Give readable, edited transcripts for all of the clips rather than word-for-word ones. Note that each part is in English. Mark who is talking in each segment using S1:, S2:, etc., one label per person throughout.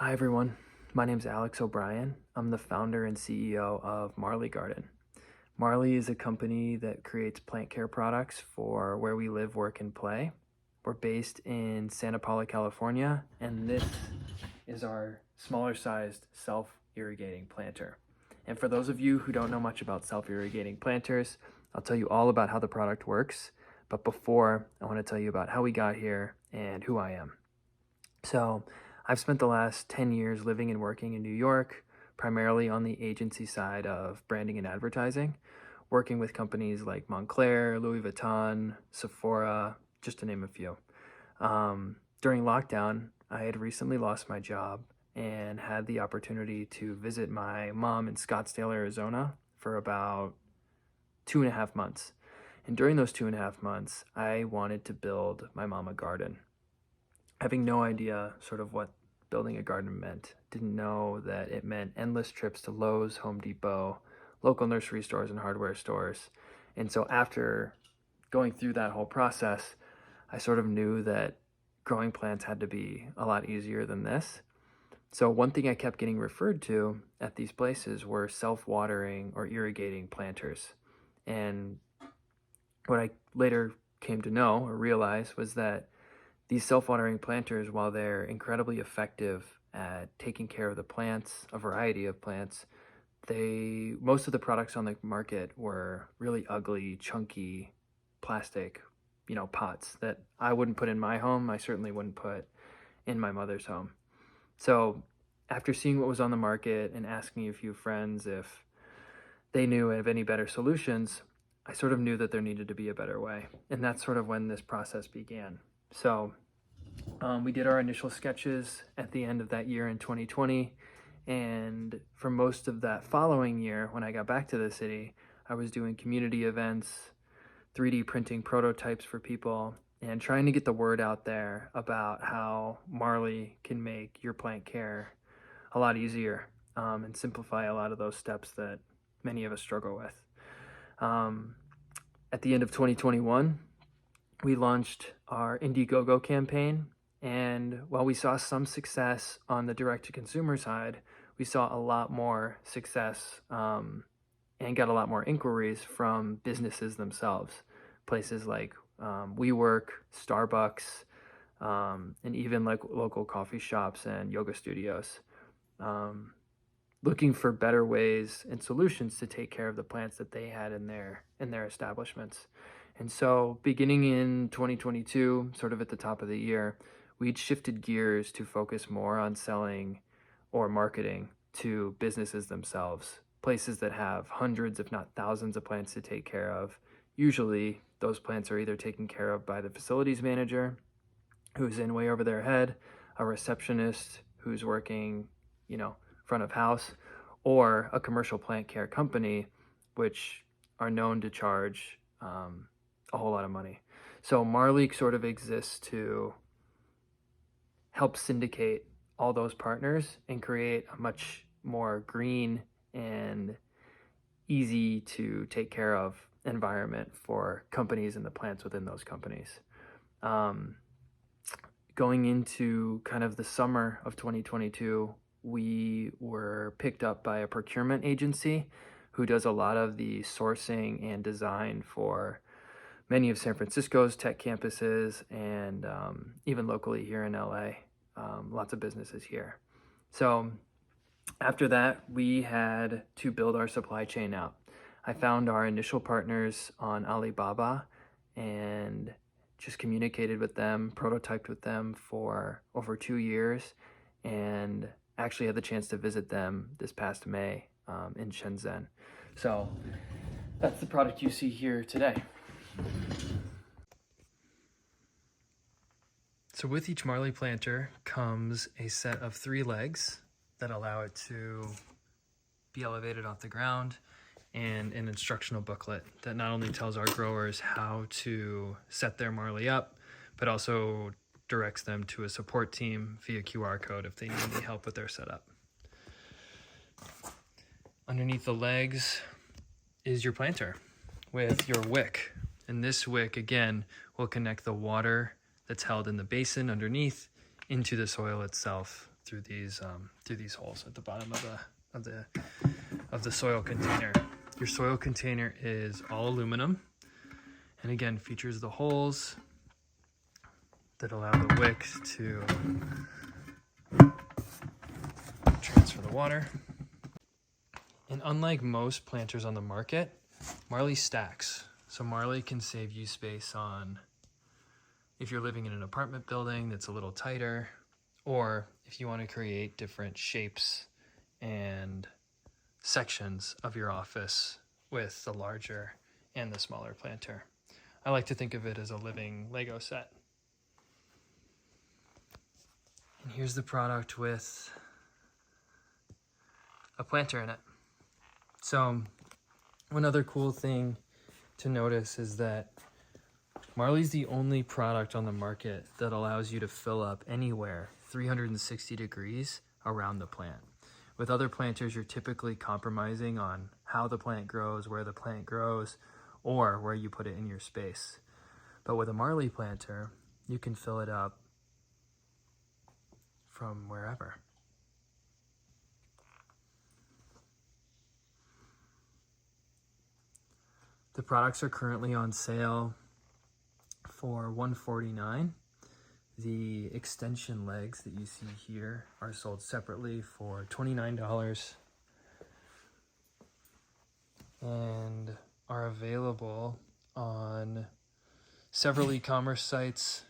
S1: Hi everyone, my name is Alex O'Brien. I'm the founder and CEO of Marley Garden. Marley is a company that creates plant care products for where we live, work, and play. We're based in Santa Paula, California, and this is our smaller sized self-irrigating planter. And for those of you who don't know much about self-irrigating planters, I'll tell you all about how the product works. But before, I want to tell you about how we got here and who I am. So, I've spent the last 10 years living and working in New York, primarily on the agency side of branding and advertising, working with companies like Montclair, Louis Vuitton, Sephora, just to name a few. During lockdown, I had recently lost my job and had the opportunity to visit my mom in Scottsdale, Arizona for about 2.5 months. And during those 2.5 months, I wanted to build my mom a garden. Having no idea sort of what building a garden meant, didn't know that it meant endless trips to Lowe's, Home Depot, local nursery stores and hardware stores. And so after going through that whole process, I sort of knew that growing plants had to be a lot easier than this. So one thing I kept getting referred to at these places were self-watering or irrigating planters. And what I later came to know or realize was that these self-watering planters, while they're incredibly effective at taking care of the plants, a variety of plants, most of the products on the market were really ugly, chunky, plastic, pots that I wouldn't put in my home. I certainly wouldn't put in my mother's home. So after seeing what was on the market and asking a few friends if they knew of any better solutions, I sort of knew that there needed to be a better way. And that's sort of when this process began. So we did our initial sketches at the end of that year in 2020. And for most of that following year, when I got back to the city, I was doing community events, 3D printing prototypes for people, and trying to get the word out there about how Marley can make your plant care a lot easier and simplify a lot of those steps that many of us struggle with. At the end of 2021, we launched our Indiegogo campaign, and while we saw some success on the direct-to-consumer side, we saw a lot more success and got a lot more inquiries from businesses themselves, places like WeWork, Starbucks, and even like local coffee shops and yoga studios, looking for better ways and solutions to take care of the plants that they had in their establishments. And so beginning in 2022, sort of at the top of the year, we'd shifted gears to focus more on selling or marketing to businesses themselves, places that have hundreds, if not thousands of plants to take care of. Usually those plants are either taken care of by the facilities manager, who's in way over their head, a receptionist who's working, front of house, or a commercial plant care company, which are known to charge a whole lot of money. So Marley sort of exists to help syndicate all those partners and create a much more green and easy to take care of environment for companies and the plants within those companies. Going into kind of the summer of 2022, we were picked up by a procurement agency who does a lot of the sourcing and design for many of San Francisco's tech campuses and even locally here in LA, lots of businesses here. So after that, we had to build our supply chain out. I found our initial partners on Alibaba and just communicated with them, prototyped with them for over 2 years, and actually had the chance to visit them this past May in Shenzhen. So that's the product you see here today. So with each Marley planter comes a set of 3 legs that allow it to be elevated off the ground, and an instructional booklet that not only tells our growers how to set their Marley up, but also directs them to a support team via QR code if they need any help with their setup. Underneath the legs is your planter with your wick. And this wick, again, will connect the water that's held in the basin underneath into the soil itself through these holes at the bottom of the soil container. Your soil container is all aluminum, and again features the holes that allow the wicks to transfer the water. And unlike most planters on the market, Marley stacks. So Marley can save you space on if you're living in an apartment building that's a little tighter, or if you want to create different shapes and sections of your office with the larger and the smaller planter. I like to think of it as a living Lego set. And here's the product with a planter in it. So one other cool thing to notice is that Marley's the only product on the market that allows you to fill up anywhere 360 degrees around the plant. With other planters, you're typically compromising on how the plant grows, where the plant grows, or where you put it in your space. But with a Marley planter, you can fill it up from wherever. The products are currently on sale for $149. The extension legs that you see here are sold separately for $29 and are available on several e-commerce sites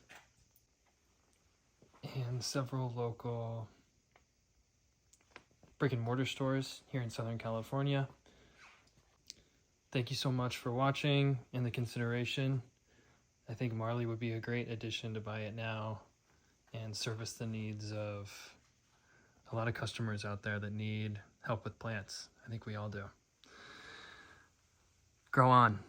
S1: and several local brick and mortar stores here in Southern California. Thank you so much for watching and the consideration. I think Marley would be a great addition to buy it now and service the needs of a lot of customers out there that need help with plants. I think we all do. Grow on.